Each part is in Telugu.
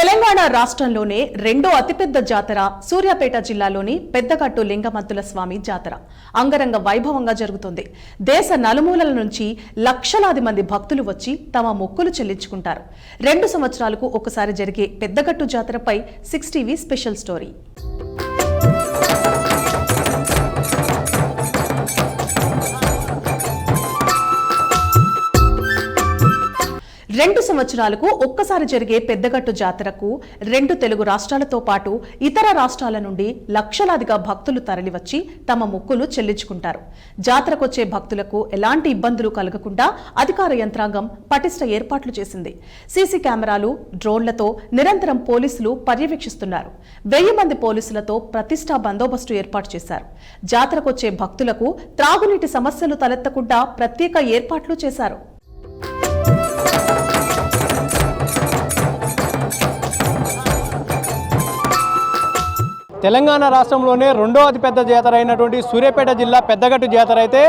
తెలంగాణ రాష్ట్రంలోనే రెండో అతిపెద్ద జాతర సూర్యాపేట జిల్లాలోని పెద్దగట్టు లింగమంతుల స్వామి జాతర అంగరంగ వైభవంగా జరుగుతుంది. దేశ నలుమూలల నుంచి లక్షలాది మంది భక్తులు వచ్చి తమ మొక్కులు చెల్లించుకుంటారు. 2 సంవత్సరాలకు ఒకసారి జరిగే పెద్దగట్టు జాతరపై 6 టీవీ స్పెషల్ స్టోరీ. 2 సంవత్సరాలకు ఒక్కసారి జరిగే పెద్దగట్టు జాతరకు 2 తెలుగు రాష్ట్రాలతో పాటు ఇతర రాష్ట్రాల నుండి లక్షలాదిగా భక్తులు తరలివచ్చి తమ మొక్కులు చెల్లించుకుంటారు. జాతరకొచ్చే భక్తులకు ఎలాంటి ఇబ్బందులు కలగకుండా అధికార యంత్రాంగం పటిష్ట ఏర్పాట్లు చేసింది. సీసీ కెమెరాలు, డ్రోన్లతో నిరంతరం పోలీసులు పర్యవేక్షిస్తున్నారు. 1000 మంది పోలీసులతో ప్రతిష్టా బందోబస్తు ఏర్పాటు చేశారు. జాతరకొచ్చే భక్తులకు త్రాగునీటి సమస్యలు తలెత్తకుండా ప్రత్యేక ఏర్పాట్లు చేశారు. తెలంగాణ రాష్ట్రంలోనే రెండో అతిపెద్ద జాతర అయినటువంటి సూర్యాపేట జిల్లా పెద్దగట్టు జాతర అయితే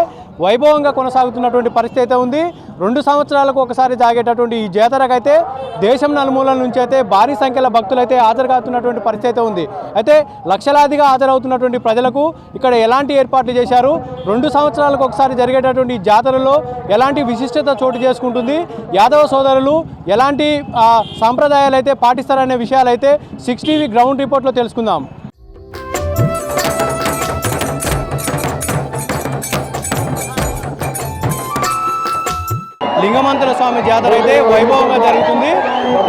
వైభవంగా కొనసాగుతున్నటువంటి పరిస్థితి అయితే ఉంది. 2 సంవత్సరాలకు ఒకసారి సాగేటటువంటి ఈ జాతరకైతే దేశం నలుమూలల నుంచి అయితే భారీ సంఖ్యలో భక్తులు అయితే హాజరు కావుతున్నటువంటి పరిస్థితి అయితే ఉంది. అయితే లక్షలాదిగా హాజరవుతున్నటువంటి ప్రజలకు ఇక్కడ ఎలాంటి ఏర్పాట్లు చేశారు, 2 సంవత్సరాలకు ఒకసారి జరిగేటటువంటి ఈ జాతరలో ఎలాంటి విశిష్టత చోటు చేసుకుంటుంది, యాదవ సోదరులు ఎలాంటి సాంప్రదాయాలు అయితే పాటిస్తారనే విషయాలు అయితే 6 టీవీ గ్రౌండ్ రిపోర్ట్లో తెలుసుకుందాం. లింగమంతుల స్వామి జాతర అయితే వైభవంగా జరుగుతుంది.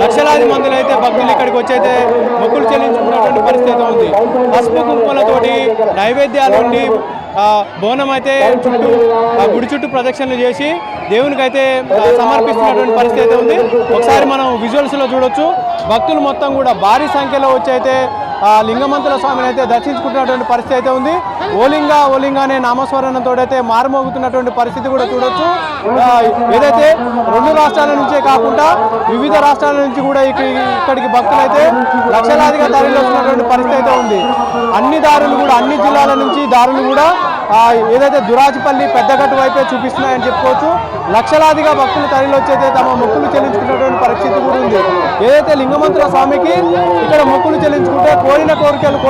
లక్షలాది మందులు అయితే భక్తులు ఇక్కడికి వచ్చి అయితే మొక్కులు చెల్లించుకున్నటువంటి పరిస్థితి ఉంది. పసుపు కుంకుమలతోటి నైవేద్యాలు ఉండి బోనం అయితే గుడి చుట్టూ ప్రదక్షిణలు చేసి దేవునికి అయితే సమర్పిస్తున్నటువంటి పరిస్థితి అయితే ఉంది. ఒకసారి మనం విజువల్స్లో చూడొచ్చు. భక్తులు మొత్తం కూడా భారీ సంఖ్యలో వచ్చి అయితే లింగమంతుల స్వామిని అయితే దర్శించుకుంటున్నటువంటి పరిస్థితి అయితే ఉంది. ఓలింగా అనే నామస్మరణతో అయితే మారుమోగుతున్నటువంటి పరిస్థితి కూడా చూడొచ్చు. ఏదైతే 2 రాష్ట్రాల నుంచే కాకుండా వివిధ రాష్ట్రాల నుంచి కూడా ఇక్కడికి భక్తులు అయితే లక్షలాదిగా దారిలో వస్తున్నటువంటి పరిస్థితి అయితే ఉంది. అన్ని దారులు కూడా అన్ని జిల్లాల నుంచి దారులు కూడా ఏదైతే దురాజిపల్లి పెద్దగట్టు వైపే చూపిస్తున్నాయని చెప్పుకోవచ్చు. లక్షలాదిగా భక్తులు తరలి వచ్చైతే తమ మొక్కులు చెల్లించుకున్నటువంటి పరిస్థితి కూడా ఉంది. ఏదైతే లింగమంతుల స్వామికి ఇక్కడ మొక్కులు చెల్లించుకుంటే కోరిన కోరికలు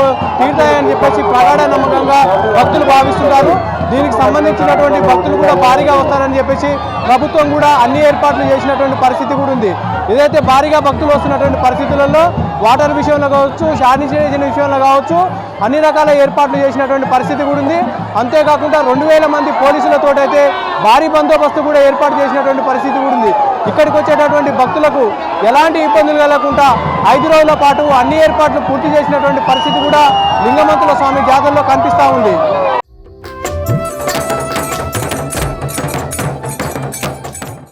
తీరుతాయని చెప్పేసి ప్రగాఢ నమ్మకంగా భక్తులు భావిస్తుంటారు. దీనికి సంబంధించినటువంటి భక్తులు కూడా భారీగా వస్తారని చెప్పేసి ప్రభుత్వం కూడా అన్ని ఏర్పాట్లు చేసినటువంటి పరిస్థితి కూడా ఉంది. ఏదైతే భారీగా భక్తులు వస్తున్నటువంటి పరిస్థితులలో వాటర్ విషయంలో కావచ్చు, శానిటైజేషన్ విషయంలో కావచ్చు, అన్ని రకాల ఏర్పాట్లు చేసినటువంటి పరిస్థితి కూడా ఉంది. అంతేకాకుండా 2000 మంది పోలీసులతో అయితే భారీ బందోబస్తు కూడా ఏర్పాటు చేసినటువంటి పరిస్థితి కూడా ఉంది. ఇక్కడికి వచ్చేటటువంటి భక్తులకు ఎలాంటి ఇబ్బందులు కలగకుండా 5 రోజుల పాటు అన్ని ఏర్పాట్లు పూర్తి చేసినటువంటి పరిస్థితి కూడా లింగమంతుల స్వామి జాతరలో కనిపిస్తూ ఉంది.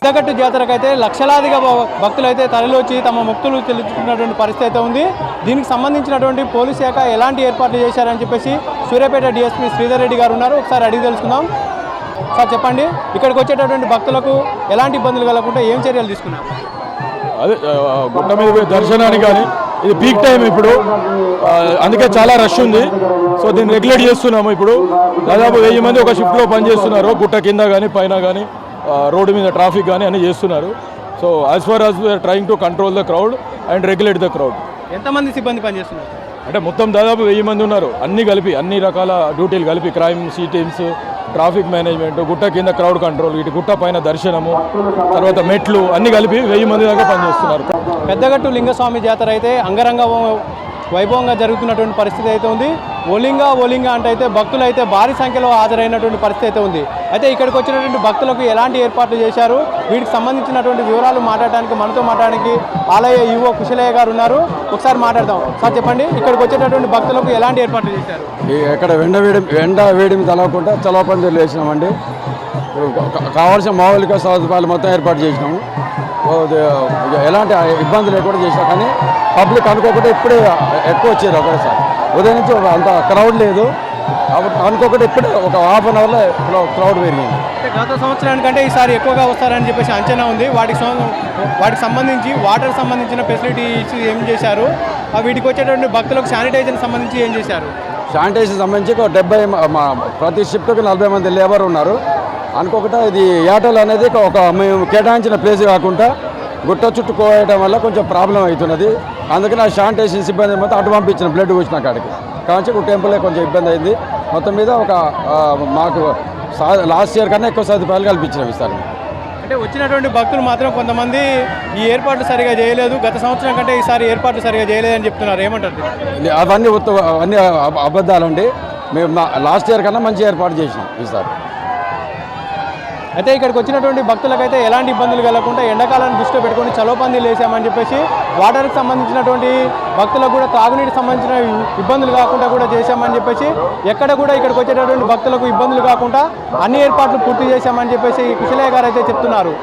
పెద్దగట్టు జాతరకైతే లక్షలాదిగా భక్తులు అయితే తరలివచ్చి తమ మొక్కులు చెల్లించుకున్నటువంటి పరిస్థితి అయితే ఉంది. దీనికి సంబంధించినటువంటి పోలీస్ శాఖ ఎలాంటి ఏర్పాట్లు చేశారని చెప్పేసి సూర్యాపేట డిఎస్పీ శ్రీధర్ రెడ్డి గారు ఉన్నారు. ఒకసారి అడిగి తెలుసుకుందాం. సార్ చెప్పండి, ఇక్కడికి వచ్చేటటువంటి భక్తులకు ఎలాంటి ఇబ్బందులు కలగకుండా ఏం చర్యలు తీసుకున్నారు? అదే గుట్ట మీద దర్శనానికి కానీ ఇది పీక్ టైం ఇప్పుడు, అందుకే చాలా రష్ ఉంది. సో దీన్ని రెగ్యులేట్ చేస్తున్నాము. ఇప్పుడు దాదాపు 1000 మంది ఒక షిఫ్ట్లో పనిచేస్తున్నారు. గుట్ట కింద కానీ పైన కానీ రోడ్డు మీద ట్రాఫిక్ కానీ అన్నీ చేస్తున్నారు. So as far as we are trying to control the crowd and regulate the crowd. ఎంతమంది సిబ్బంది పనిచేస్తున్నారు? అంటే మొత్తం దాదాపు 1000 మంది ఉన్నారు. అన్నీ కలిపి అన్ని రకాల డ్యూటీలు కలిపి crime C teams, traffic management, గుట్ట కింద క్రౌడ్ కంట్రోల్, ఇటు గుట్ట పైన దర్శనము, తర్వాత మెట్లు అన్నీ కలిపి 1000 మంది దాకా పనిచేస్తున్నారు. పెద్దగట్టు లింగస్వామి జాతర అయితే అంగరంగ వైభవంగా జరుగుతున్నటువంటి పరిస్థితి అయితే ఉంది. ఓలింగా అంటే అయితే భక్తులు అయితే భారీ సంఖ్యలో హాజరైనటువంటి పరిస్థితి అయితే ఉంది. అయితే ఇక్కడికి వచ్చినటువంటి భక్తులకు ఎలాంటి ఏర్పాట్లు చేశారు, వీటికి సంబంధించినటువంటి వివరాలు మనతో మాట్లాడడానికి ఆలయ ఈవో కుశలయ్య గారు ఉన్నారు. ఒకసారి మాట్లాడదాం. సార్ చెప్పండి, ఇక్కడికి వచ్చేటటువంటి భక్తులకు ఎలాంటి ఏర్పాట్లు చేశారు? ఇక్కడ ఎండ వేడిమి తలవకుండా చలవపందిలు వేసినామండి. కావాల్సిన మౌలిక సదుపాయాలు మొత్తం ఏర్పాటు చేసినాము. ఎలాంటి ఇబ్బందులు లేకుండా చేసినా, కానీ పబ్లిక్ అనుకోకుండా ఇప్పుడే ఎక్కువ వచ్చారు. ఒకసారి ఉదయం నుంచి అంత క్రౌడ్ లేదు, అనుకోకుండా ఇప్పుడే ఒక ½ అన్ అవర్లో క్రౌడ్ పెరిగింది. గత సంవత్సరానికంటే ఈసారి ఎక్కువగా వస్తారని చెప్పేసి అంచనా ఉంది. వాటికి సంబంధించి వాటర్ సంబంధించిన ఫెసిలిటీ ఏం చేశారు, వీటికి వచ్చేటువంటి భక్తులకు శానిటైజేషన్ సంబంధించి ఏం చేశారు? శానిటైజేషన్ సంబంధించి 70 ప్రతి షిఫ్ట్కి 40 మంది లేబర్ ఉన్నారు. అనుకోకుండా ఇది ఏటల్ అనేది ఒక మేము కేటాయించిన ప్లేస్ కాకుండా గుట్ట చుట్టూ కోయడం వల్ల కొంచెం ప్రాబ్లం అవుతున్నది. అందుకని ఆ శానిటేషన్ సిబ్బంది మొత్తం అటు పంపించిన బ్లడ్ వచ్చిన కాడికి కాబట్టి టెంపులే కొంచెం ఇబ్బంది అయింది. మొత్తం మీద ఒక మాకు లాస్ట్ ఇయర్ కన్నా ఎక్కువ సదుపాయాలు కల్పించినాం ఈసారి. అంటే వచ్చినటువంటి భక్తులు మాత్రం కొంతమంది ఈ ఏర్పాట్లు సరిగా చేయలేదు, గత సంవత్సరం కంటే ఈసారి ఏర్పాట్లు సరిగా చేయలేదని చెప్తున్నారు. ఏమంటారు? అవన్నీ అబద్ధాలండి. మేము లాస్ట్ ఇయర్ కన్నా మంచి ఏర్పాటు చేసినాం ఈసారి. అయితే ఇక్కడికి వచ్చినటువంటి భక్తులకైతే ఎలాంటి ఇబ్బందులు కలగకుండా ఎండాకాలాన్ని దృష్టిలో పెట్టుకొని చలోపందీలు వేసామని చెప్పేసి వాటర్కి సంబంధించినటువంటి భక్తులకు కూడా తాగునీటికి సంబంధించిన ఇబ్బందులు కాకుండా కూడా చేశామని చెప్పేసి ఎక్కడ కూడా ఇక్కడికి వచ్చేటటువంటి భక్తులకు ఇబ్బందులు కాకుండా అన్ని ఏర్పాట్లు పూర్తి చేశామని చెప్పేసి కుశలయ్య గారు అయితే చెప్తున్నారు.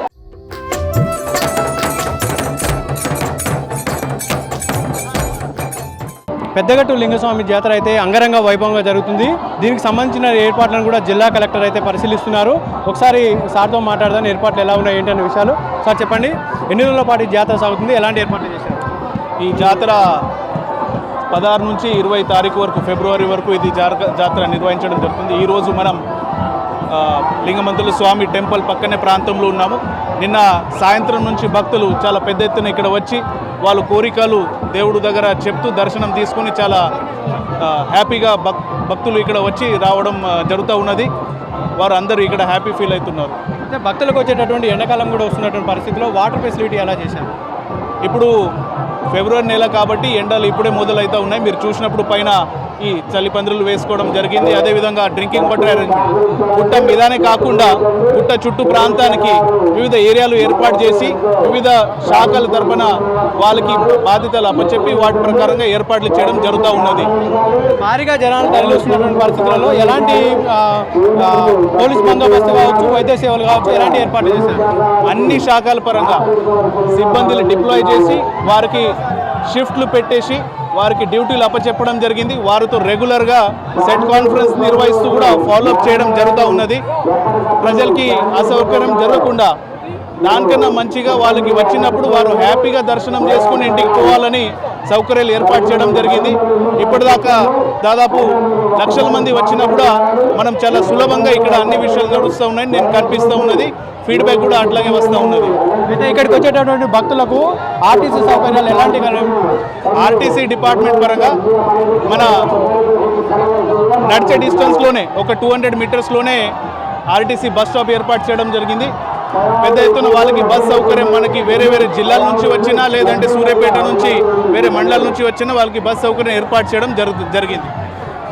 పెద్దగట్టు లింగస్వామి జాతర అయితే అంగరంగ వైభవంగా జరుగుతుంది. దీనికి సంబంధించిన ఏర్పాట్లను కూడా జిల్లా కలెక్టర్ అయితే పరిశీలిస్తున్నారు. ఒకసారి సార్తో మాట్లాడదాం, ఏర్పాట్లు ఎలా ఉన్నాయి ఏంటనే విషయాలు. సార్ చెప్పండి, ఎన్ని రోజుల పాటు జాతర సాగుతుంది, ఎలాంటి ఏర్పాట్లు చేశారు? ఈ జాతర 16 నుంచి 20 తారీఖు వరకు, ఫిబ్రవరి వరకు ఇది జాతర నిర్వహించడం జరుగుతుంది. ఈరోజు మనం లింగమంతుల స్వామి టెంపుల్ పక్కనే ప్రాంతంలో ఉన్నాము. నిన్న సాయంత్రం నుంచి భక్తులు చాలా పెద్ద ఎత్తున ఇక్కడ వచ్చి వాళ్ళ కోరికలు దేవుడు దగ్గర చెప్తూ దర్శనం తీసుకొని చాలా హ్యాపీగా భక్తులు ఇక్కడ వచ్చి రావడం జరుగుతూ ఉన్నది. వారు అందరూ ఇక్కడ హ్యాపీ ఫీల్ అవుతున్నారు. అంటే భక్తులకు వచ్చేటటువంటి ఎండాకాలం కూడా వస్తున్నటువంటి పరిస్థితిలో వాటర్ ఫెసిలిటీ ఎలా చేశారు? ఇప్పుడు ఫిబ్రవరి నెల కాబట్టి ఎండలు ఇప్పుడే మొదలవుతూ ఉన్నాయి. మీరు చూసినప్పుడు పైన ఈ చలిపందిరులు వేసుకోవడం జరిగింది. అదేవిధంగా డ్రింకింగ్ వాటర్ అరేంజ్మెంట్ గుట్ట మీదనే కాకుండా గుట్ట చుట్టూ ప్రాంతానికి వివిధ ఏరియాలు ఏర్పాటు చేసి వివిధ శాఖల తరపున వాళ్ళకి బాధ్యతలు అప్పచెప్పి వాటి ప్రకారంగా ఏర్పాట్లు చేయడం జరుగుతూ ఉన్నది. భారీగా జనాలు తరలిస్తున్నటువంటి పరిస్థితులలో ఎలాంటి పోలీస్ బందోబస్తు కావచ్చు, వైద్య సేవలు కావచ్చు, ఎలాంటి ఏర్పాట్లు చేశారు? అన్ని శాఖల పరంగా సిబ్బందిని డిప్లాయ్ చేసి వారికి షిఫ్ట్లు పెట్టేసి వారికి డ్యూటీలు అప్పచెప్పడం జరిగింది. వారితో రెగ్యులర్గా సెట్ కాన్ఫరెన్స్ నిర్వహిస్తూ కూడా ఫాలోఅప్ చేయడం జరుగుతూ ఉన్నది. ప్రజలకి అసౌకర్యం జరగకుండా దానికన్నా మంచిగా వాళ్ళకి వచ్చినప్పుడు వారు హ్యాపీగా దర్శనం చేసుకుని ఇంటికి పోవాలని సౌకర్యాలు ఏర్పాటు చేయడం జరిగింది. ఇప్పటిదాకా దాదాపు లక్షల మంది వచ్చినా కూడా మనం చాలా సులభంగా ఇక్కడ అన్ని విషయాలు నడుస్తూ ఉన్నాయని నేను కనిపిస్తూ ఉన్నది. ఫీడ్బ్యాక్ కూడా అట్లాగే వస్తూ ఉన్నది. అయితే ఇక్కడికి వచ్చేటటువంటి భక్తులకు ఆర్టీసీ సౌకర్యాలు ఎలాంటి? ఆర్టీసీ డిపార్ట్మెంట్ పరంగా మన నడిచే డిస్టెన్స్లోనే ఒక 200 మీటర్స్లోనే ఆర్టీసీ బస్ స్టాప్ ఏర్పాటు చేయడం జరిగింది. పెద్ద ఎత్తున వాళ్ళకి బస్ సౌకర్యం మనకి వేరే వేరే జిల్లాల నుంచి వచ్చినా లేదంటే సూర్యాపేట నుంచి వేరే మండలాల నుంచి వచ్చినా వాళ్ళకి బస్ సౌకర్యం ఏర్పాటు చేయడం జరిగింది.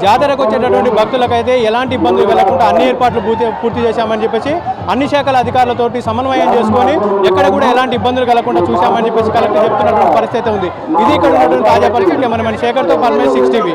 జాతరకు వచ్చేటటువంటి భక్తులకైతే ఎలాంటి ఇబ్బందులు కలగకుండా అన్ని ఏర్పాట్లు పూర్తి చేశామని చెప్పేసి అన్ని శాఖల అధికారులతోటి సమన్వయం చేసుకొని ఎక్కడ కూడా ఎలాంటి ఇబ్బందులు కలగకుండా చూశామని చెప్పేసి కలెక్టర్ చెప్తున్నటువంటి పరిస్థితి ఉంది. ఇది ఇక్కడ ఉన్నటువంటి తాజా పరిస్థితి. మన శేఖర్తో పల్మే 6 TV.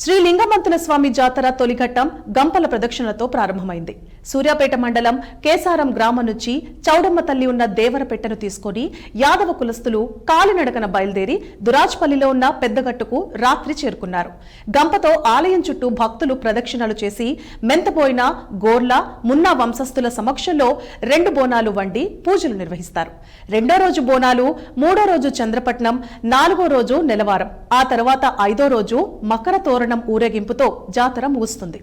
శ్రీ లింగమంతుల స్వామి జాతర తొలిఘట్టం గంపల ప్రదక్షిణలతో ప్రారంభమైంది. సూర్యాపేట మండలం కేసారం గ్రామం నుంచి చౌడమ్మ తల్లి ఉన్న దేవరపెట్టను తీసుకుని యాదవ కులస్తులు కాలినడకన బయలుదేరి దురాజ్పల్లిలో ఉన్న పెద్దగట్టుకు రాత్రి చేరుకున్నారు. గంపతో ఆలయం చుట్టూ భక్తులు ప్రదక్షిణలు చేసి మెంతపోయిన గోర్ల మున్నా వంశస్థుల సమక్షంలో 2 బోనాలు వండి పూజలు నిర్వహిస్తారు. 2వ రోజు బోనాలు, 3వ రోజు చంద్రపట్నం, 4వ రోజు నెలవారం, ఆ తర్వాత 5వ రోజు మకర తోరణం ఊరేగింపుతో జాతర ముగుస్తుంది.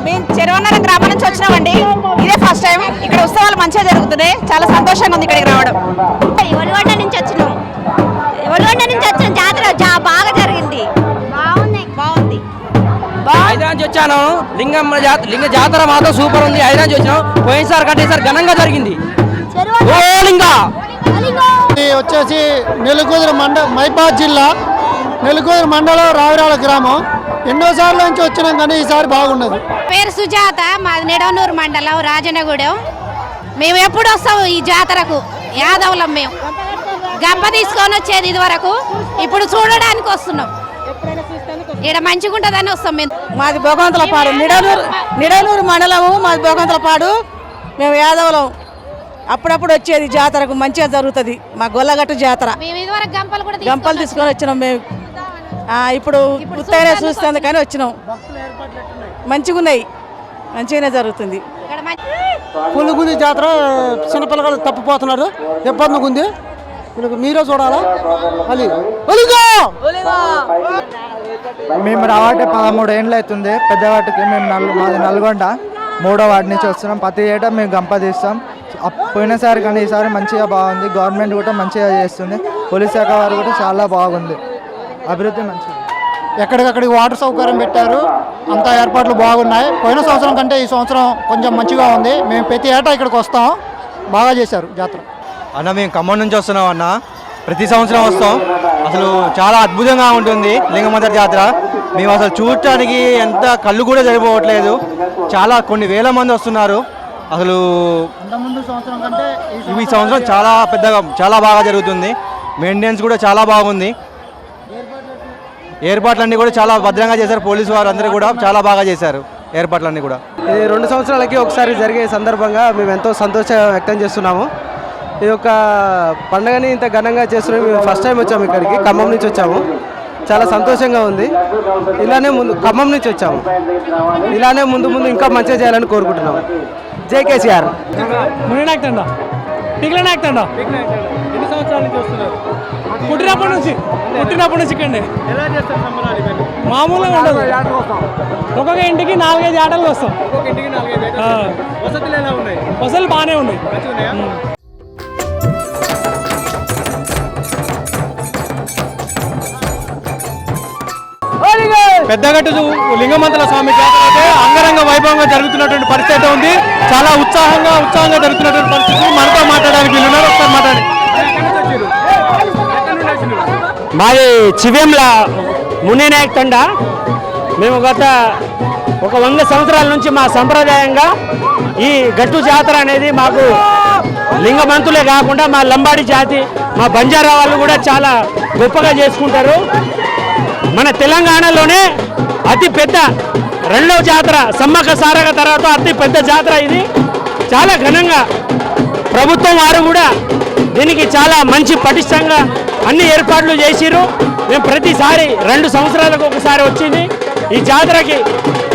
మేము చెరువన్నర గ్రామం నుంచి వచ్చినామండి. ఇదే ఫస్ట్ టైం ఇక్కడ ఉత్సవాలు మంచిగా జరుగుతున్నాయి. చాలా సంతోషంగా ఉంది ఇక్కడికి రావడం. ఎవరిగొండ నుంచి వచ్చినాం. జాతర బాగా జరిగింది. బాగుంది. హైదరాబాద్ నుంచి వచ్చాను. లింగ జాతర మాత్రం సూపర్ ఉంది. హైదరాబాద్ నుంచి వచ్చాను. పోయినసారి కంటే ఈసారి ఘనంగా జరిగింది. వచ్చేసి నెలకూరు మైబాద్ జిల్లా నెలకూరు మండలం రావిరాల గ్రామం. ఎన్నోసార్లు నుంచి వచ్చినాం కానీ ఈసారి బాగున్నది. పేరు సుజాత, మాది నిడవనూరు మండలం రాజనగూడెం. మేము ఎప్పుడు వస్తాము ఈ జాతరకు? యాదవులం మేము. గంప తీసుకొని వచ్చేది ఇది వరకు, ఇప్పుడు చూడడానికి వస్తున్నాం. ఇక్కడ మంచిగా ఉంటుందని వస్తాం మేము. మాది భోగవంతులపాడు, నిడవనూరు మండలము. మాది భోగవంతులపాడు. మేము యాదవులం. అప్పుడప్పుడు వచ్చేది జాతరకు, మంచిగా జరుగుతుంది. మా గొల్లగట్టు జాతర. గంపలు తీసుకొని వచ్చినాం మేము. ఇప్పుడు పుత్తైనా చూస్తుంది కానీ వచ్చినాం. మంచిగా ఉన్నాయి, మంచిగానే జరుగుతుంది. పులుగుంది జాతర. చిన్నపిల్లలు తప్పిపోతున్నారు, ఇబ్బందిగా ఉంది. మీరే చూడాలా. మేము రావటే 13 ఏళ్ళు అవుతుంది. పెద్దవాటికి మేము మాది నల్గొండ 3వ వార్డు నుంచి వస్తున్నాం. ప్రతి ఏటా మేము గంప తీస్తాం. పోయినసారి కానీ ఈసారి మంచిగా బాగుంది. గవర్నమెంట్ కూడా మంచిగా చేస్తుంది. పోలీస్ శాఖ వారు కూడా చాలా బాగుంది. అభివృద్ధి మంచిది. ఎక్కడికక్కడికి వాటర్ సౌకర్యం పెట్టారు. అంతా ఏర్పాట్లు బాగున్నాయి. పోయిన సంవత్సరం కంటే ఈ సంవత్సరం కొంచెం మంచిగా ఉంది. మేము ప్రతి ఏటా ఇక్కడికి వస్తాం. బాగా చేశారు జాతర. అన్న మేము ఖమ్మం నుంచి వస్తున్నాం అన్న. ప్రతి సంవత్సరం వస్తాం. అసలు చాలా అద్భుతంగా ఉంటుంది లింగమంత జాతర. మేము అసలు చూడటానికి ఎంత కళ్ళు కూడా సరిపోవట్లేదు. చాలా కొన్ని వేల మంది వస్తున్నారు. అసలు ముందు సంవత్సరం కంటే ఈ సంవత్సరం చాలా పెద్దగా చాలా బాగా జరుగుతుంది. మెయింటెనెన్స్ కూడా చాలా బాగుంది. ఏర్పాట్లన్నీ కూడా చాలా భద్రంగా చేశారు. పోలీసు వారు అందరూ కూడా చాలా బాగా చేశారు ఏర్పాట్లన్నీ కూడా. ఇది 2 సంవత్సరాలకి ఒకసారి జరిగే సందర్భంగా మేము ఎంతో సంతోషం వ్యక్తం చేస్తున్నాము. ఈ యొక్క పండుగని ఇంత ఘనంగా చేస్తున్నాము. మేము ఫస్ట్ టైం వచ్చాము ఇక్కడికి. ఖమ్మం నుంచి వచ్చాము. చాలా సంతోషంగా ఉంది. ఇలానే ముందు ఖమ్మం నుంచి వచ్చాము. ఇలానే ముందు ఇంకా మంచిగా చేయాలని కోరుకుంటున్నాము. జై కేసీఆర్. ఎన్ని సంవత్సరాల నుంచి వస్తున్నారు? పుట్టినప్పటి నుంచి ఇక్కడే ఎలా చేస్తారు సంబరాలు ఇవన్నీ? మామూలుగా ఉండదు. ఒక్కొక్క ఇంటికి 4-5 ఆటలు వస్తాం. ఒక్కొక్క ఇంటికి 4-5 వసతులు ఎలా ఉన్నాయి? వసతులు బాగానే ఉన్నాయి. మంచిగా ఉన్నాయా? పెద్దగట్టు లింగమంతుల స్వామి జాతర అయితే అంగరంగ వైభవంగా జరుగుతున్నటువంటి పరిస్థితి ఉంది. చాలా ఉత్సాహంగా జరుగుతున్నటువంటి పరిస్థితి. మనతో మాట్లాడడానికి వీళ్ళున్నారు. ఒకసారి మాట్లాడి. మాది చివ్యంల మునినాయక్ తండ. మేము గత 100 సంవత్సరాల నుంచి మా సంప్రదాయంగా ఈ గట్టు జాతర అనేది మాకు లింగమంతులే కాకుండా మా లంబాడి జాతి, మా బంజారా వాళ్ళు కూడా చాలా గొప్పగా చేసుకుంటారు. మన తెలంగాణలోనే అతి పెద్ద 2వ జాతర, సమ్మక్క సారక్క తర్వాత అతి పెద్ద జాతర ఇది. చాలా ఘనంగా ప్రభుత్వం వారు కూడా దీనికి చాలా మంచి పటిష్టంగా అన్ని ఏర్పాట్లు చేసిరు. మేము ప్రతిసారి 2 సంవత్సరాలకు ఒకసారి వచ్చింది ఈ జాతరకి.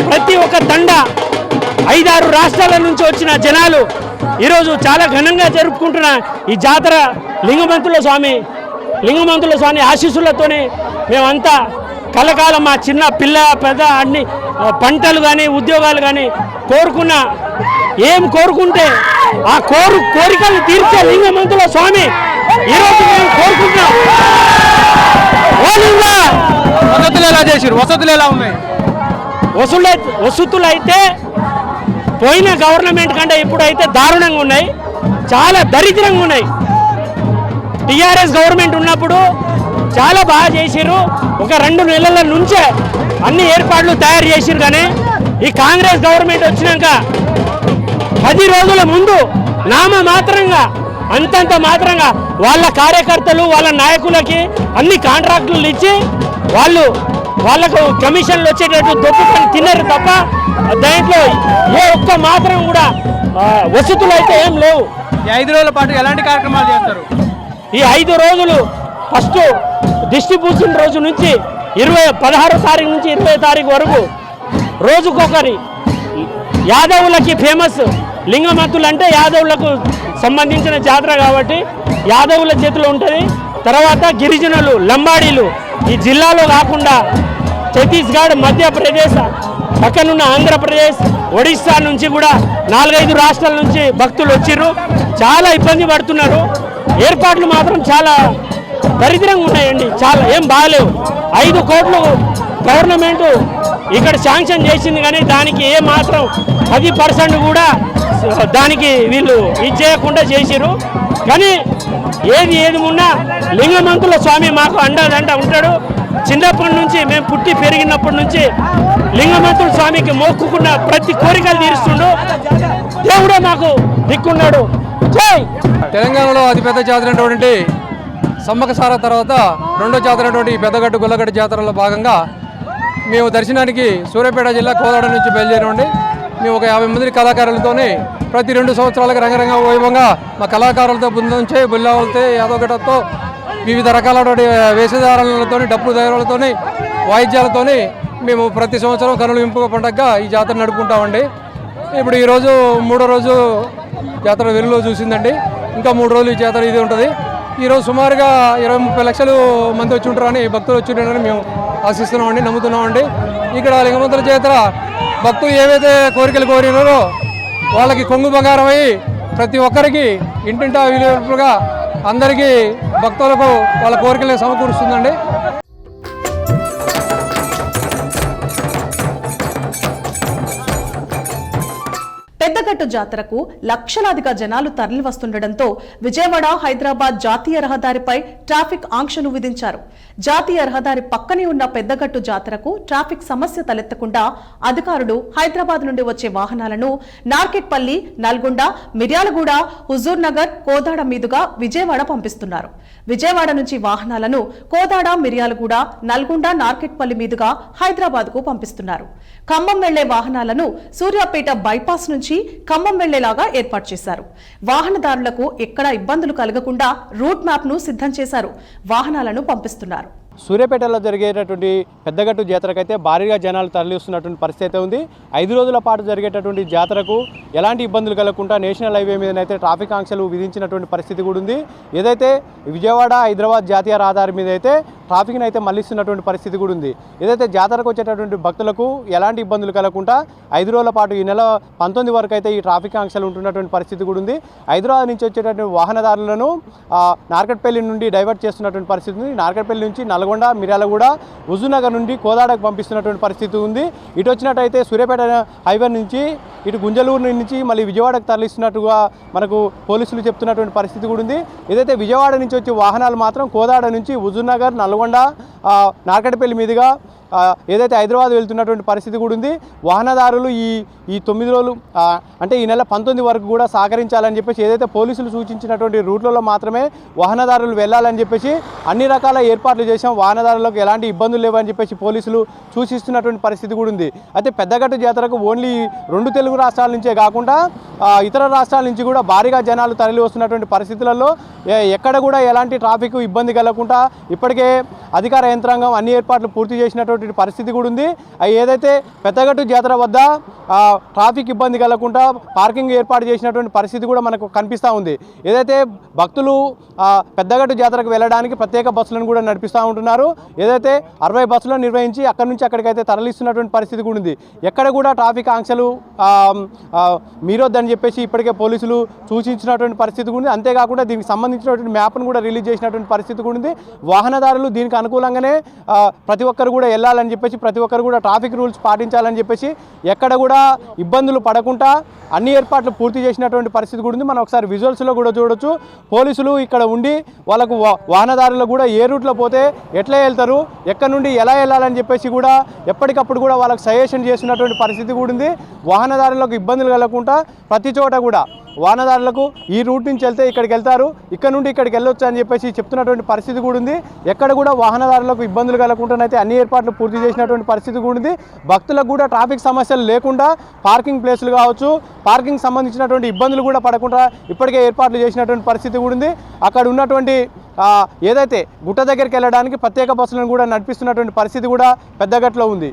ప్రతి ఒక్క తండ 5-6 రాష్ట్రాల నుంచి వచ్చిన జనాలు ఈరోజు చాలా ఘనంగా జరుపుకుంటున్న ఈ జాతర లింగమంతుల స్వామి ఆశీస్సులతోనే మేమంతా కలకాలం మా చిన్న పిల్ల పెద్ద అన్ని పంటలు కానీ ఉద్యోగాలు కానీ ఏం కోరుకుంటే ఆ కోరికలు తీర్చే లింగమంతుల స్వామి ఈరోజు మేము కోరుకుంటున్నాం. వసతులు ఎలా చేశారు? వసతులు ఎలా ఉన్నాయి? వసతులు అయితే పోయిన గవర్నమెంట్ కంటే ఇప్పుడైతే దారుణంగా ఉన్నాయి. చాలా దరిద్రంగా ఉన్నాయి. టీఆర్ఎస్ గవర్నమెంట్ ఉన్నప్పుడు చాలా బాగా చేసిర్రు. ఒక 2 నెలల నుంచే అన్ని ఏర్పాట్లు తయారు చేసిరు. కానీ ఈ కాంగ్రెస్ గవర్నమెంట్ వచ్చినాక 10 రోజుల ముందు నామమాత్రంగా అంతంత మాత్రంగా వాళ్ళ కార్యకర్తలు వాళ్ళ నాయకులకి అన్ని కాంట్రాక్టులు ఇచ్చి వాళ్ళకు కమిషన్లు వచ్చేటట్టు దొప్పుకొని తిన్నారు తప్ప దాంట్లో ఏ ఒక్క మాత్రం కూడా వసతులు అయితే ఏం లేవు. ఈ 5 రోజుల పాటు ఎలాంటి కార్యక్రమాలు చేస్తారు? ఈ 5 రోజులు ఫస్ట్ డిస్ట్రిబ్యూషన్ రోజు నుంచి 16వ తారీఖు నుంచి 20వ తారీఖు వరకు రోజుకొకరి యాదవులకి ఫేమస్. లింగమంతులు అంటే యాదవులకు సంబంధించిన జాతర కాబట్టి యాదవుల చేతిలో ఉంటుంది. తర్వాత గిరిజనులు, లంబాడీలు ఈ జిల్లాలో కాకుండా ఛత్తీస్గఢ్, మధ్యప్రదేశ్, పక్కనున్న ఆంధ్రప్రదేశ్, ఒడిస్సా నుంచి కూడా 4-5 రాష్ట్రాల నుంచి భక్తులు వచ్చిర్రు. చాలా ఇబ్బంది పడుతున్నారు. ఏర్పాట్లు మాత్రం చాలా దరిద్రంగా ఉన్నాయండి. చాలా ఏం బాగాలేవు. 5 కోట్లు గవర్నమెంట్ ఇక్కడ శాంక్షన్ చేసింది కానీ దానికి ఏ మాత్రం 10% కూడా దానికి వీళ్ళు ఇది చేయకుండా చేసిరు. కానీ ఏది ఉన్నా లింగమంతుల స్వామి మాకు అండదండ ఉంటాడు. చిన్నప్పటి నుంచి మేము పుట్టి పెరిగినప్పటి నుంచి లింగమంతుల స్వామికి మొక్కుకున్న ప్రతి కోరికలు తీరుస్తుండు. దేవుడే మాకు దిక్కున్నాడు. జై తెలంగాణలో అతిపెద్ద జాతర అయినటువంటి సమ్మక్క సారక్క తర్వాత 2వ జాతర అయినటువంటి పెద్దగట్టు గొల్లగట్టు జాతరలో భాగంగా మేము దర్శనానికి సూర్యాపేట జిల్లా కోదాడ నుంచి బయలుదేరండి. మేము ఒక 50 మంది కళాకారులతోనే ప్రతి 2 సంవత్సరాలకు రంగరంగ వైభవంగా మా కళాకారులతో బృందంచే బుల్లాలతో యాదవగడ్డతో వివిధ రకాలైన వేషధారణలతో డప్పు దైవాలతో వాయిద్యాలతో మేము ప్రతి సంవత్సరం కనుల ఇంపుగా పండగగా ఈ జాతర నడుపుకుంటామండి. ఇప్పుడు ఈరోజు 3వ రోజు జాతర వెలుగులో చూసిందండి. ఇంకా 3 రోజులు ఈ జాతర ఇది ఉంటుంది. ఈరోజు సుమారుగా 20-30 లక్షలు మంది వచ్చి ఉంటారని భక్తులు వచ్చి ఉంటారని మేము ఆశిస్తున్నామండి, నమ్ముతున్నామండి. ఇక్కడ లింగమంతుల జాతర భక్తులు ఏవైతే కోరికలు కోరినారో వాళ్ళకి కొంగు బంగారం అయ్యి ప్రతి ఒక్కరికి ఇంటింటా వీలుగా అందరికీ భక్తులకు వాళ్ళ కోరికలను సమకూరుస్తుందండి. పెద్దగట్టు జాతరకు లక్షలాదిగా జనాలు తరలివస్తుండటంతో విజయవాడ హైదరాబాద్ జాతీయ రహదారిపై ట్రాఫిక్ ఆంక్షలు విధించారు. జాతీయ రహదారి పక్కనే ఉన్న పెద్దగట్టు జాతరకు ట్రాఫిక్ సమస్య తలెత్తకుండా అధికారులు హైదరాబాద్ నుండి వచ్చే వాహనాలను నార్కెట్పల్లి, నల్గొండ, మిర్యాలగూడ, హుజూర్ నగర్, కోదాడ మీదుగా విజయవాడ పంపిస్తున్నారు. విజయవాడ నుంచి వాహనాలను కోదాడ, మిర్యాలగూడ, నల్గొండ, నార్కెట్పల్లి మీదుగా హైదరాబాద్ కు పంపిస్తున్నారు. ఖమ్మం వెళ్లే వాహనాలను సూర్యాపేట బైపాస్ నుంచి ఖమ్మం వెళ్లేలాగా ఏర్పాటు చేశారు. వాహనదారులకు ఎక్కడా ఇబ్బందులు కలగకుండా రూట్ మ్యాప్ ను సిద్ధం చేశారు. వాహనాలను పంపిస్తున్నారు. సూర్యాపేటలో జరిగేటటువంటి పెద్దగట్టు జాతరకైతే భారీగా జనాలు తరలిస్తున్నటువంటి పరిస్థితి ఉంది. 5 రోజుల పాటు జరిగేటటువంటి జాతరకు ఎలాంటి ఇబ్బందులు కలగకుండా నేషనల్ హైవే మీదనైతే ట్రాఫిక్ ఆంక్షలు విధించినటువంటి పరిస్థితి కూడా ఉంది. ఏదైతే విజయవాడ హైదరాబాద్ జాతీయ రహదారి మీద అయితే ట్రాఫిక్ని అయితే మళ్లిస్తున్నటువంటి పరిస్థితి కూడా ఉంది. ఏదైతే జాతరకు వచ్చేటటువంటి భక్తులకు ఎలాంటి ఇబ్బందులు కలగకుండా 5 రోజుల పాటు ఈ నెల 19 వరకు అయితే ఈ ట్రాఫిక్ ఆంక్షలు ఉంటున్నటువంటి పరిస్థితి కూడా ఉంది. హైదరాబాద్ నుంచి వచ్చేటటువంటి వాహనదారులను నార్కెట్పల్లి నుండి డైవర్ట్ చేస్తున్నటువంటి పరిస్థితి ఉంది. నార్కెట్పల్లి నుంచి నల్గొండ, మిర్యాలగూడ, హుజూర్నగర్ నుండి కోదాడకు పంపిస్తున్నటువంటి పరిస్థితి ఉంది. ఇటు వచ్చినట్టయితే సూర్యాపేట హైవే నుంచి ఇటు గుంజలూరు నుంచి మళ్ళీ విజయవాడకు తరలిస్తున్నట్టుగా మనకు పోలీసులు చెప్తున్నటువంటి పరిస్థితి కూడా ఉంది. ఏదైతే విజయవాడ నుంచి వచ్చే వాహనాలు మాత్రం కోదాడ నుంచి హుజూర్నగర్, నల్గొండ, నార్కెట్పల్లి మీదుగా ఏదైతే హైదరాబాద్ వెళ్తున్నటువంటి పరిస్థితి కూడా ఉంది. వాహనదారులు ఈ 9 రోజులు అంటే ఈ నెల 19 వరకు కూడా సహకరించాలని చెప్పేసి ఏదైతే పోలీసులు సూచించినటువంటి రూట్లలో మాత్రమే వాహనదారులు వెళ్ళాలని చెప్పేసి అన్ని రకాల ఏర్పాట్లు చేశాం. వాహనదారులకు ఎలాంటి ఇబ్బందులు లేవని చెప్పేసి పోలీసులు సూచిస్తున్నటువంటి పరిస్థితి కూడా ఉంది. అయితే పెద్దగట్టు జాతరకు ఓన్లీ 2 తెలుగు రాష్ట్రాల నుంచే కాకుండా ఇతర రాష్ట్రాల నుంచి కూడా భారీగా జనాలు తరలి వస్తున్నటువంటి పరిస్థితులలో ఎక్కడ కూడా ఎలాంటి ట్రాఫిక్ ఇబ్బంది కలగకుండా ఇప్పటికే అధికార యంత్రాంగం అన్ని ఏర్పాట్లు పూర్తి చేసినటువంటి పరిస్థితి కూడా ఉంది. ఏదైతే పెద్దగట్టు జాతర వద్ద ట్రాఫిక్ ఇబ్బంది కలగకుండా పార్కింగ్ ఏర్పాటు చేసినటువంటి పరిస్థితి కూడా మనకు కనిపిస్తూ ఉంది. ఏదైతే భక్తులు పెద్దగట్టు జాతరకు వెళ్ళడానికి ప్రత్యేక బస్సులను కూడా నడిపిస్తూ ఉంటున్నారు. ఏదైతే 60 బస్సులను నిర్వహించి అక్కడి నుంచి అక్కడికైతే తరలిస్తున్నటువంటి పరిస్థితి కూడా ఉంది. ఎక్కడ కూడా ట్రాఫిక్ ఆంక్షలు మీరొద్దని చెప్పేసి ఇప్పటికే పోలీసులు సూచించినటువంటి పరిస్థితి కూడా ఉంది. అంతేకాకుండా దీనికి సంబంధించినటువంటి మ్యాప్ను కూడా రిలీజ్ చేసినటువంటి పరిస్థితి కూడా ఉంది. వాహనదారులు దీనికి అనుకూలంగానే ప్రతి ఒక్కరు కూడా వెళ్ళాలని చెప్పేసి, ప్రతి ఒక్కరు కూడా ట్రాఫిక్ రూల్స్ పాటించాలని చెప్పేసి, ఎక్కడ కూడా ఇబ్బందులు పడకుండా అన్ని ఏర్పాట్లు పూర్తి చేసినటువంటి పరిస్థితి కూడా ఉంది. మనం ఒకసారి విజువల్స్లో కూడా చూడొచ్చు. పోలీసులు ఇక్కడ ఉండి వాళ్ళకు వాహనదారులు కూడా ఏ రూట్లో పోతే ఎట్లా వెళ్తారు, ఎక్కడి నుండి ఎలా వెళ్ళాలని చెప్పేసి కూడా ఎప్పటికప్పుడు కూడా వాళ్ళకి సజెషన్ చేస్తున్నటువంటి పరిస్థితి కూడా ఉంది. వాహనదారులకు ఇబ్బందులు కలగకుండా ప్రతి చోట కూడా వాహనదారులకు ఈ రూట్ నుంచి వెళ్తే ఇక్కడికి వెళ్తారు, ఇక్కడ నుండి ఇక్కడికి వెళ్ళొచ్చు అని చెప్పేసి చెప్తున్నటువంటి పరిస్థితి కూడా ఉంది. ఎక్కడ కూడా వాహనదారులకు ఇబ్బందులు కలగకుండానైతే అన్ని ఏర్పాట్లు పూర్తి చేసినటువంటి పరిస్థితి కూడా ఉంది. భక్తులకు కూడా ట్రాఫిక్ సమస్యలు లేకుండా పార్కింగ్ ప్లేసులు కావచ్చు, పార్కింగ్ సంబంధించినటువంటి ఇబ్బందులు కూడా పడకుండా ఇప్పటికే ఏర్పాట్లు చేసినటువంటి పరిస్థితి కూడా ఉంది. అక్కడ ఉన్నటువంటి ఏదైతే గుట్ట దగ్గరికి వెళ్ళడానికి ప్రత్యేక బస్సులను కూడా నడిపిస్తున్నటువంటి పరిస్థితి కూడా పెద్దగట్లో ఉంది.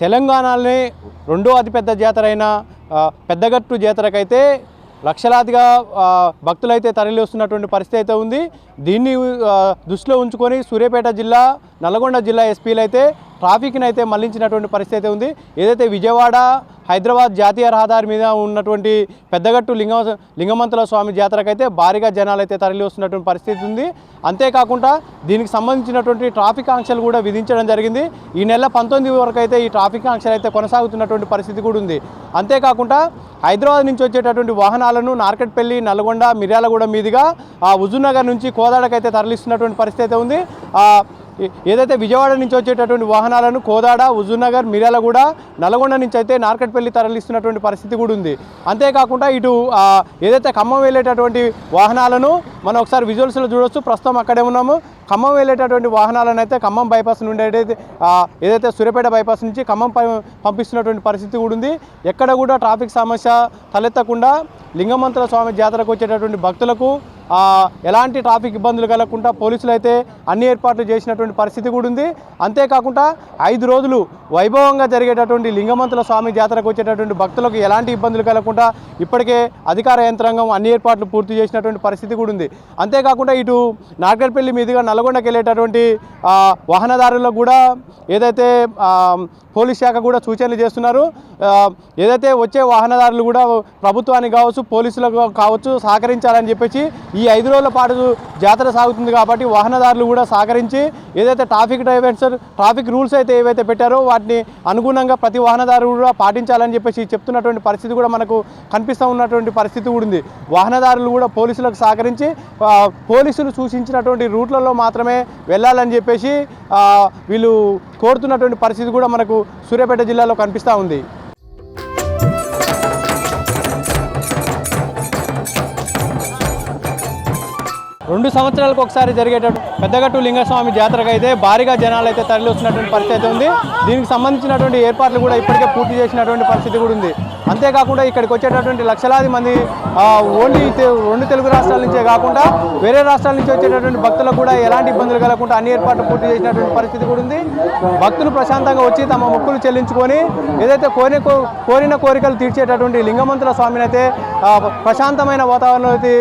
తెలంగాణలోనే 2వ అతిపెద్ద జాతర అయిన పెద్దగట్టు జాతరకైతే లక్షలాదిగా భక్తులైతే తరలి వస్తున్నటువంటి పరిస్థితి అయితే ఉంది. దీన్ని దృష్టిలో ఉంచుకొని సూర్యాపేట జిల్లా, నల్గొండ జిల్లా ఎస్పీలు అయితే ట్రాఫిక్ని అయితే మళ్లించినటువంటి పరిస్థితి అయితే ఉంది. ఏదైతే విజయవాడ హైదరాబాద్ జాతీయ రహదారి మీద ఉన్నటువంటి పెద్దగట్టు లింగమంతుల స్వామి జాతరకైతే భారీగా జనాలు అయితే తరలి వస్తున్నటువంటి పరిస్థితి ఉంది. అంతేకాకుండా దీనికి సంబంధించినటువంటి ట్రాఫిక్ ఆంక్షలు కూడా విధించడం జరిగింది. ఈ నెల 19 వరకు అయితే ఈ ట్రాఫిక్ ఆంక్షలు అయితే కొనసాగుతున్నటువంటి పరిస్థితి కూడా ఉంది. అంతేకాకుండా హైదరాబాద్ నుంచి వచ్చేటటువంటి వాహనాలను నార్కెట్పల్లి, నల్గొండ, మిర్యాలగూడ మీదుగా హుజూర్నగర్ నుంచి కోదాడకైతే తరలిస్తున్నటువంటి పరిస్థితి అయితే ఉంది. ఏదైతే విజయవాడ నుంచి వచ్చేటటువంటి వాహనాలను కోదాడ, హుజూర్నగర్, మిర్యాలగూడ, నల్గొండ నుంచి అయితే నార్కెట్పల్లి తరలిస్తున్నటువంటి పరిస్థితి కూడా ఉంది. అంతేకాకుండా ఇటు ఏదైతే ఖమ్మం వెళ్ళేటటువంటి వాహనాలను మనం ఒకసారి విజువల్స్లో చూడొచ్చు. ప్రస్తుతం అక్కడే ఉన్నాము. ఖమ్మం వెళ్ళేటటువంటి వాహనాలను అయితే ఖమ్మం బైపాస్ నుండి ఏదైతే సూర్యాపేట బైపాస్ నుంచి ఖమ్మం పంపిస్తున్నటువంటి పరిస్థితి కూడా ఉంది. ఎక్కడ కూడా ట్రాఫిక్ సమస్య తలెత్తకుండా లింగమంతుల స్వామి జాతరకు వచ్చేటటువంటి భక్తులకు ఎలాంటి ట్రాఫిక్ ఇబ్బందులు కలగకుండా పోలీసులు అయితే అన్ని ఏర్పాట్లు చేసినటువంటి పరిస్థితి కూడా ఉంది. అంతేకాకుండా 5 రోజులు వైభవంగా జరిగేటటువంటి లింగమంతుల స్వామి జాతరకు వచ్చేటటువంటి భక్తులకు ఎలాంటి ఇబ్బందులు కలగకుండా ఇప్పటికే అధికార యంత్రాంగం అన్ని ఏర్పాట్లు పూర్తి చేసినటువంటి పరిస్థితి కూడా ఉంది. అంతేకాకుండా ఇటు నార్కట్పల్లి మీదుగా నల్గొండకి వెళ్ళేటటువంటి వాహనదారులకు కూడా ఏదైతే పోలీస్ శాఖ కూడా సూచనలు చేస్తున్నారు. ఏదైతే వచ్చే వాహనదారులు కూడా ప్రభుత్వానికి కావచ్చు పోలీసులకు కావచ్చు సహకరించాలని చెప్పేసి ఈ 5 రోజుల పాటు జాతర సాగుతుంది కాబట్టి వాహనదారులు కూడా సహకరించి ఏదైతే ట్రాఫిక్ రూల్స్ అయితే ఏవైతే పెట్టారో వాటిని అనుగుణంగా ప్రతి వాహనదారులు కూడా పాటించాలని చెప్పేసి చెప్తున్నటువంటి పరిస్థితి కూడా మనకు కనిపిస్తూ ఉన్నటువంటి పరిస్థితి కూడా ఉంది. వాహనదారులు కూడా పోలీసులకు సహకరించి పోలీసులు సూచించినటువంటి రూట్లలో మాత్రమే వెళ్ళాలని చెప్పేసి వీళ్ళు కోరుతున్నటువంటి పరిస్థితి కూడా మనకు సూర్యాపేట జిల్లాలో కనిపిస్తూ ఉంది. రెండు సంవత్సరాలకు ఒకసారి జరిగేటట్టు పెద్దగట్టు లింగస్వామి జాతరకు అయితే భారీగా జనాలు అయితే తరలి వస్తున్నటువంటి పరిస్థితి అయితే ఉంది. దీనికి సంబంధించినటువంటి ఏర్పాట్లు కూడా ఇప్పటికే పూర్తి చేసినటువంటి పరిస్థితి కూడా ఉంది. అంతేకాకుండా ఇక్కడికి వచ్చేటటువంటి లక్షలాది మంది ఓన్లీ 2 తెలుగు రాష్ట్రాల నుంచే కాకుండా వేరే రాష్ట్రాల నుంచి వచ్చేటటువంటి భక్తులకు కూడా ఎలాంటి ఇబ్బందులు కలగకుండా అన్ని ఏర్పాట్లు పూర్తి చేసినటువంటి పరిస్థితి కూడా ఉంది. భక్తులు ప్రశాంతంగా వచ్చి తమ మొక్కులు చెల్లించుకొని ఏదైతే కోరిన కోరికలు తీర్చేటటువంటి లింగమంతుల స్వామిని అయితే ప్రశాంతమైన వాతావరణంలో అయితే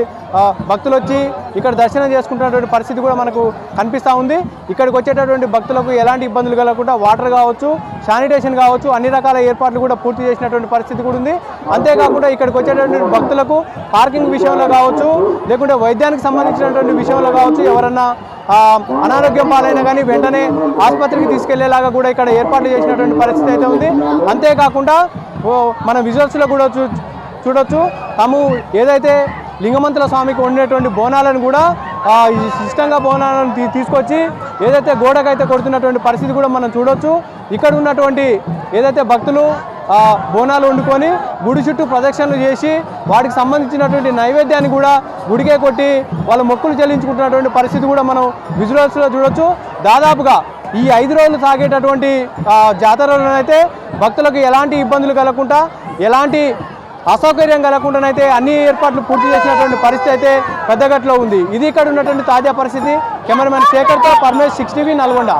భక్తులు వచ్చి ఇక్కడ దర్శనం చేసుకుంటున్నటువంటి పరిస్థితి కూడా మనకు కనిపిస్తూ ఉంది. ఇక్కడికి వచ్చేటటువంటి భక్తులకు ఎలాంటి ఇబ్బందులు కలగకుండా వాటర్ కావచ్చు శానిటేషన్ కావచ్చు అన్ని రకాల ఏర్పాట్లు కూడా పూర్తి చేసినటువంటి పరిస్థితి కూడా ఉంది. అంతేకాకుండా ఇక్కడికి వచ్చేటటువంటి భక్తులకు పార్కింగ్ విషయంలో కావచ్చు లేకుంటే వైద్యానికి సంబంధించినటువంటి విషయంలో కావచ్చు ఎవరన్నా అనారోగ్యం పాలైనా కానీ వెంటనే ఆసుపత్రికి తీసుకెళ్లేలాగా కూడా ఇక్కడ ఏర్పాట్లు చేసినటువంటి పరిస్థితి అయితే ఉంది. అంతేకాకుండా మన విజువల్స్లో కూడా చూడొచ్చు తాము ఏదైతే లింగమంతుల స్వామికి ఉండేటువంటి బోనాలను కూడా ఇష్టంగా బోనాలను తీసుకొచ్చి ఏదైతే గోడకైతే కొడుతున్నటువంటి పరిస్థితి కూడా మనం చూడొచ్చు. ఇక్కడ ఉన్నటువంటి ఏదైతే భక్తులు బోనాలు వండుకొని గుడి చుట్టూ ప్రదక్షిణలు చేసి వాటికి సంబంధించినటువంటి నైవేద్యాన్ని కూడా గుడికే కొట్టి వాళ్ళ మొక్కులు చెల్లించుకుంటున్నటువంటి పరిస్థితి కూడా మనం విజువల్స్లో చూడొచ్చు. దాదాపుగా ఈ 5 రోజులు సాగేటటువంటి జాతరలో అయితే భక్తులకు ఎలాంటి ఇబ్బందులు కలగకుండా ఎలాంటి అసౌకర్యం కలగకుండానైతే అన్ని ఏర్పాట్లు పూర్తి చేసినటువంటి పరిస్థితి అయితే పెద్దగట్లో ఉంది. ఇది ఇక్కడ ఉన్నటువంటి తాజా పరిస్థితి. కెమెరామెన్ శేఖర్తో పరమేష్ 6 TV నల్గొండ.